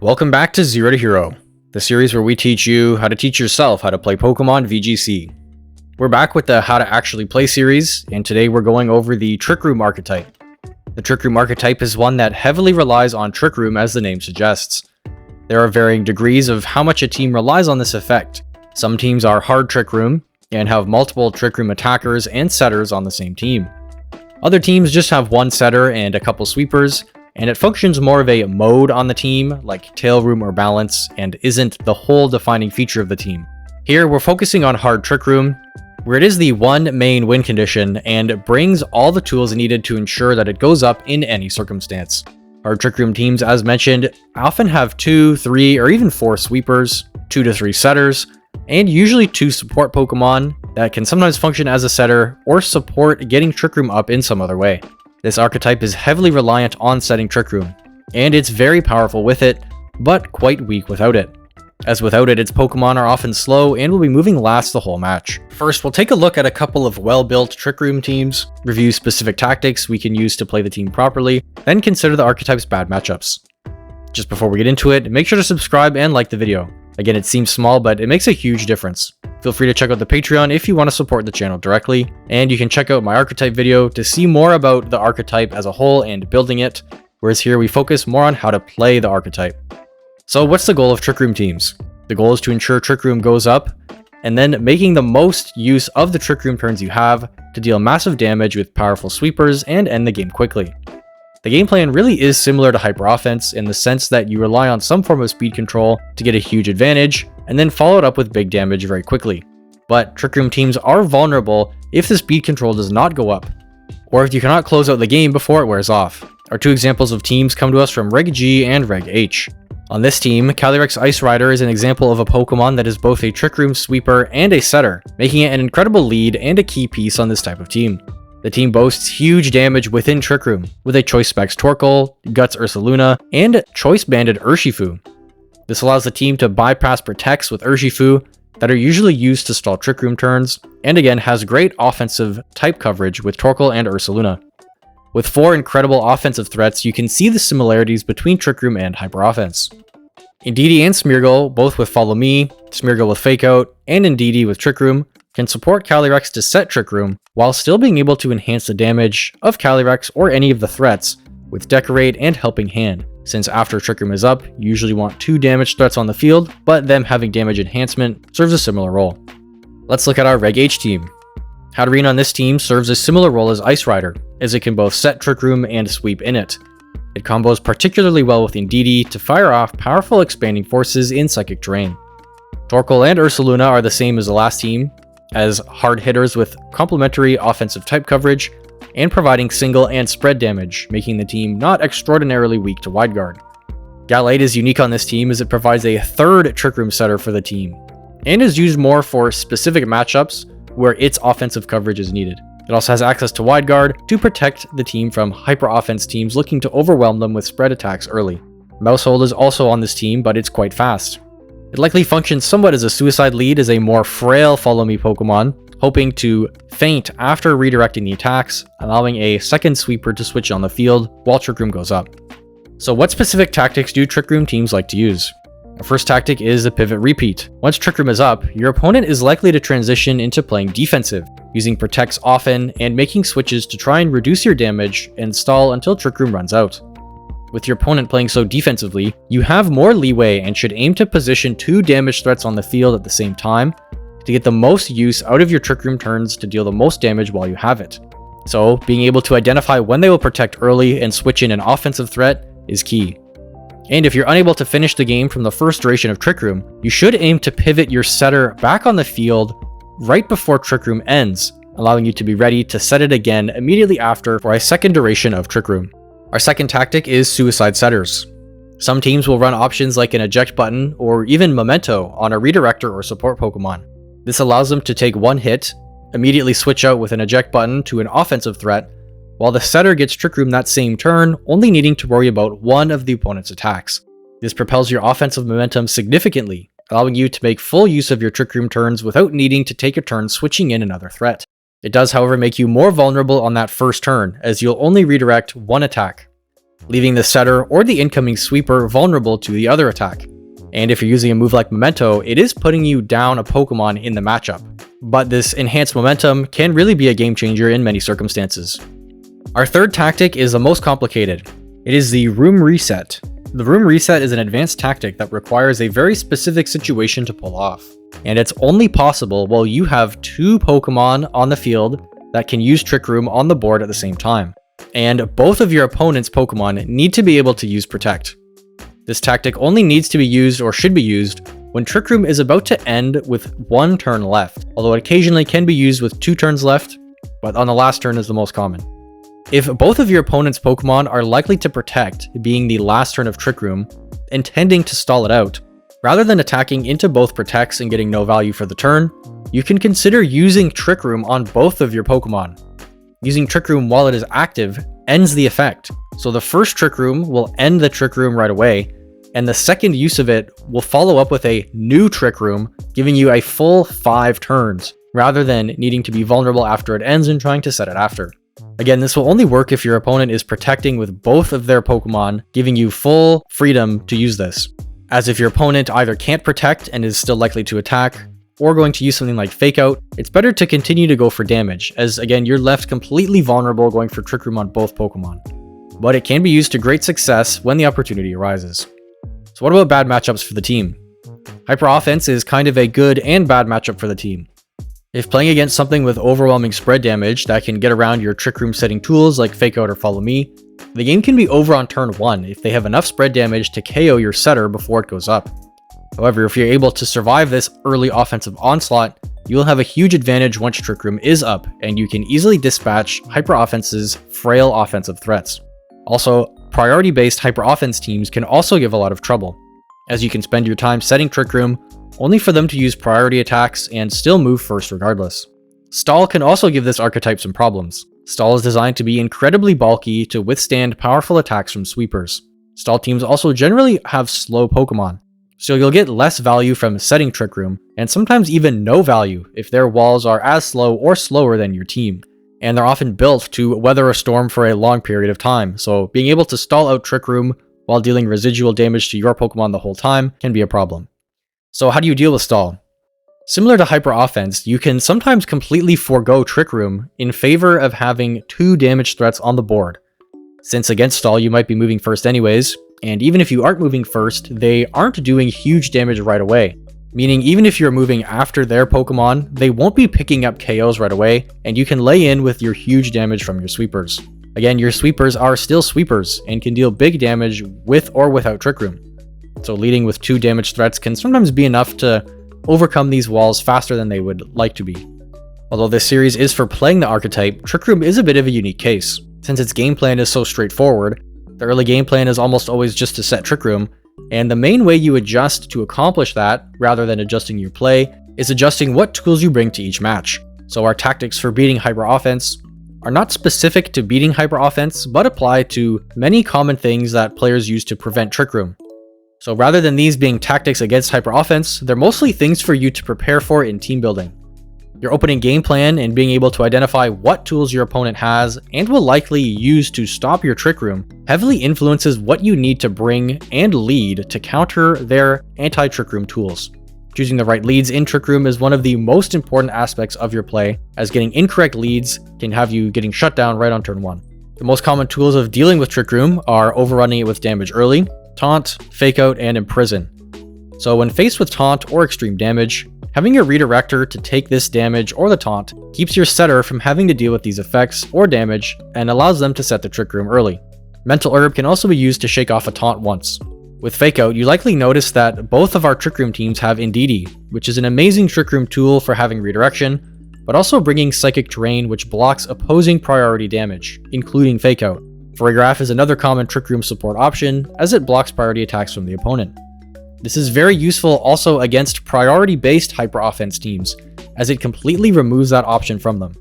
Welcome back to Zero to Hero, the series where we teach you how to teach yourself how to play Pokemon VGC. We're back with the How to Actually Play series, and today we're going over the Trick Room archetype. The Trick Room archetype is one that heavily relies on Trick Room, as the name suggests. There are varying degrees of how much a team relies on this effect. Some teams are hard Trick Room and have multiple Trick Room attackers and setters on the same team. Other teams just have one setter and a couple sweepers, and it functions more of a mode on the team, like Tail Room or Balance, and isn't the whole defining feature of the team. Here, we're focusing on Hard Trick Room, where it is the one main win condition and brings all the tools needed to ensure that it goes up in any circumstance. Hard Trick Room teams, as mentioned, often have 2, 3, or even 4 sweepers, 2 to 3 setters, and usually 2 support Pokemon that can sometimes function as a setter or support getting Trick Room up in some other way. This archetype is heavily reliant on setting Trick Room, and it's very powerful with it, but quite weak without it. As without it, its Pokemon are often slow and will be moving last the whole match. First, we'll take a look at a couple of well-built Trick Room teams, review specific tactics we can use to play the team properly, then consider the archetype's bad matchups. Just before we get into it, make sure to subscribe and like the video. Again, it seems small, but it makes a huge difference. Feel free to check out the Patreon if you want to support the channel directly, and you can check out my archetype video to see more about the archetype as a whole and building it, whereas here we focus more on how to play the archetype. So what's the goal of Trick Room teams? The goal is to ensure Trick Room goes up, and then making the most use of the Trick Room turns you have to deal massive damage with powerful sweepers and end the game quickly. The game plan really is similar to Hyper Offense in the sense that you rely on some form of speed control to get a huge advantage, and then follow it up with big damage very quickly. But Trick Room teams are vulnerable if the speed control does not go up, or if you cannot close out the game before it wears off. Our 2 examples of teams come to us from Reg G and Reg H. On this team, Calyrex Ice Rider is an example of a Pokemon that is both a Trick Room sweeper and a setter, making it an incredible lead and a key piece on this type of team. The team boasts huge damage within Trick Room, with a Choice Specs Torkoal, Guts Ursaluna, and Choice Banded Urshifu. This allows the team to bypass Protects with Urshifu that are usually used to stall Trick Room turns, and again has great offensive type coverage with Torkoal and Ursaluna. With 4 incredible offensive threats, you can see the similarities between Trick Room and Hyper Offense. Indeedee and Smeargle, both with Follow Me, Smeargle with Fake Out, and Indeedee with Trick Room, can support Calyrex to set Trick Room, while still being able to enhance the damage of Calyrex or any of the threats with Decorate and Helping Hand, since after Trick Room is up, you usually want 2 damage threats on the field, but them having damage enhancement serves a similar role. Let's look at our Reg H team. Hatterene on this team serves a similar role as Ice Rider, as it can both set Trick Room and sweep in it. It combos particularly well with Indeedee to fire off powerful expanding forces in Psychic Terrain. Torkoal and Ursaluna are the same as the last team, as hard hitters with complementary offensive type coverage, and providing single and spread damage, making the team not extraordinarily weak to Wide Guard. Gallade is unique on this team as it provides a 3rd Trick Room setter for the team, and is used more for specific matchups where its offensive coverage is needed. It also has access to Wide Guard to protect the team from Hyper Offense teams looking to overwhelm them with spread attacks early. Mousehold is also on this team, but it's quite fast. It likely functions somewhat as a suicide lead as a more frail Follow Me Pokemon, hoping to feint after redirecting the attacks, allowing a second sweeper to switch on the field while Trick Room goes up. So what specific tactics do Trick Room teams like to use? Our first tactic is the Pivot Repeat. Once Trick Room is up, your opponent is likely to transition into playing defensive, using Protects often and making switches to try and reduce your damage and stall until Trick Room runs out. With your opponent playing so defensively, you have more leeway and should aim to position 2 damage threats on the field at the same time to get the most use out of your Trick Room turns to deal the most damage while you have it. So, being able to identify when they will protect early and switch in an offensive threat is key. And if you're unable to finish the game from the first duration of Trick Room, you should aim to pivot your setter back on the field right before Trick Room ends, allowing you to be ready to set it again immediately after for a second duration of Trick Room. Our second tactic is Suicide Setters. Some teams will run options like an Eject button or even Memento on a Redirector or Support Pokemon. This allows them to take 1 hit, immediately switch out with an Eject button to an offensive threat, while the setter gets Trick Room that same turn, only needing to worry about 1 of the opponent's attacks. This propels your offensive momentum significantly, allowing you to make full use of your Trick Room turns without needing to take a turn switching in another threat. It does, however, make you more vulnerable on that first turn, as you'll only redirect 1 attack. leaving the setter or the incoming sweeper vulnerable to the other attack. And if you're using a move like Memento, it is putting you down a Pokemon in the matchup. But this enhanced momentum can really be a game changer in many circumstances. Our third tactic is the most complicated. It is the room reset. The room reset is an advanced tactic that requires a very specific situation to pull off. And it's only possible while you have two Pokemon on the field that can use Trick Room on the board at the same time. And both of your opponent's Pokemon need to be able to use Protect. This tactic only needs to be used or should be used when Trick Room is about to end with one turn left, although it occasionally can be used with 2 turns left, but on the last turn is the most common. If both of your opponent's Pokemon are likely to Protect, being the last turn of Trick Room, intending to stall it out, rather than attacking into both Protects and getting no value for the turn, you can consider using Trick Room on both of your Pokemon. Using Trick Room while it is active ends the effect, so the first Trick Room will end the Trick Room right away, and the second use of it will follow up with a new Trick Room, giving you a full 5 turns, rather than needing to be vulnerable after it ends and trying to set it after. Again, this will only work if your opponent is protecting with both of their Pokemon, giving you full freedom to use this. As if your opponent either can't protect and is still likely to attack, or going to use something like Fake Out, it's better to continue to go for damage, as again, you're left completely vulnerable going for Trick Room on both Pokemon. But it can be used to great success when the opportunity arises. So what about bad matchups for the team? Hyper Offense is kind of a good and bad matchup for the team. If playing against something with overwhelming spread damage that can get around your Trick Room setting tools like Fake Out or Follow Me, the game can be over on turn 1 if they have enough spread damage to KO your setter before it goes up. However, if you're able to survive this early offensive onslaught, you will have a huge advantage once Trick Room is up, and you can easily dispatch Hyper Offense's frail offensive threats. Also, priority-based Hyper Offense teams can also give a lot of trouble, as you can spend your time setting Trick Room only for them to use priority attacks and still move first regardless. Stall can also give this archetype some problems. Stall is designed to be incredibly bulky to withstand powerful attacks from sweepers. Stall teams also generally have slow Pokemon, so you'll get less value from setting Trick Room, and sometimes even no value if their walls are as slow or slower than your team. And they're often built to weather a storm for a long period of time, so being able to stall out Trick Room while dealing residual damage to your Pokemon the whole time can be a problem. So how do you deal with stall? Similar to Hyper Offense, you can sometimes completely forego Trick Room in favor of having 2 damage threats on the board. Since against stall you might be moving first anyways, and even if you aren't moving first, they aren't doing huge damage right away. Meaning even if you're moving after their Pokemon, they won't be picking up KOs right away, and you can lay in with your huge damage from your sweepers. Again, your sweepers are still sweepers, and can deal big damage with or without Trick Room. So leading with 2 damage threats can sometimes be enough to overcome these walls faster than they would like to be. Although this series is for playing the archetype, Trick Room is a bit of a unique case. Since its game plan is so straightforward, the early game plan is almost always just to set Trick Room, and the main way you adjust to accomplish that, rather than adjusting your play, is adjusting what tools you bring to each match. So our tactics for beating Hyper Offense are not specific to beating Hyper Offense, but apply to many common things that players use to prevent Trick Room. So rather than these being tactics against Hyper Offense, they're mostly things for you to prepare for in team building. Your opening game plan and being able to identify what tools your opponent has and will likely use to stop your Trick Room heavily influences what you need to bring and lead to counter their anti-Trick Room tools. Choosing the right leads in Trick Room is one of the most important aspects of your play, as getting incorrect leads can have you getting shut down right on turn 1. The most common tools of dealing with Trick Room are overrunning it with damage early, Taunt, Fake Out, and Imprison. So when faced with Taunt or extreme damage, having your redirector to take this damage or the taunt keeps your setter from having to deal with these effects or damage and allows them to set the Trick Room early. Mental Herb can also be used to shake off a taunt once. With Fake Out, you likely notice that both of our Trick Room teams have Indeedee, which is an amazing Trick Room tool for having redirection, but also bringing Psychic Terrain, which blocks opposing priority damage, including Fake Out. Choreograph is another common Trick Room support option, as it blocks priority attacks from the opponent. This is very useful also against priority-based Hyper Offense teams, as it completely removes that option from them.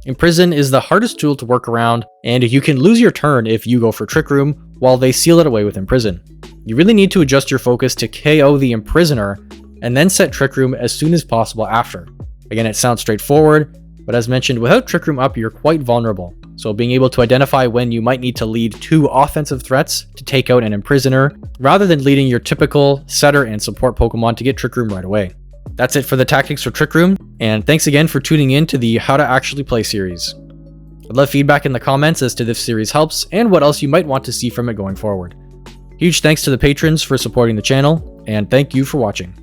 Imprison is the hardest tool to work around, and you can lose your turn if you go for Trick Room while they seal it away with Imprison. You really need to adjust your focus to KO the Imprisoner, and then set Trick Room as soon as possible after. Again, it sounds straightforward, But as mentioned, without Trick Room up, you're quite vulnerable. So being able to identify when you might need to lead 2 offensive threats to take out an Imprisoner, rather than leading your typical setter and support Pokemon to get Trick Room right away. That's it for the tactics for Trick Room, and thanks again for tuning in to the How to Actually Play series. I'd love feedback in the comments as to if this series helps, and what else you might want to see from it going forward. Huge thanks to the patrons for supporting the channel, and thank you for watching.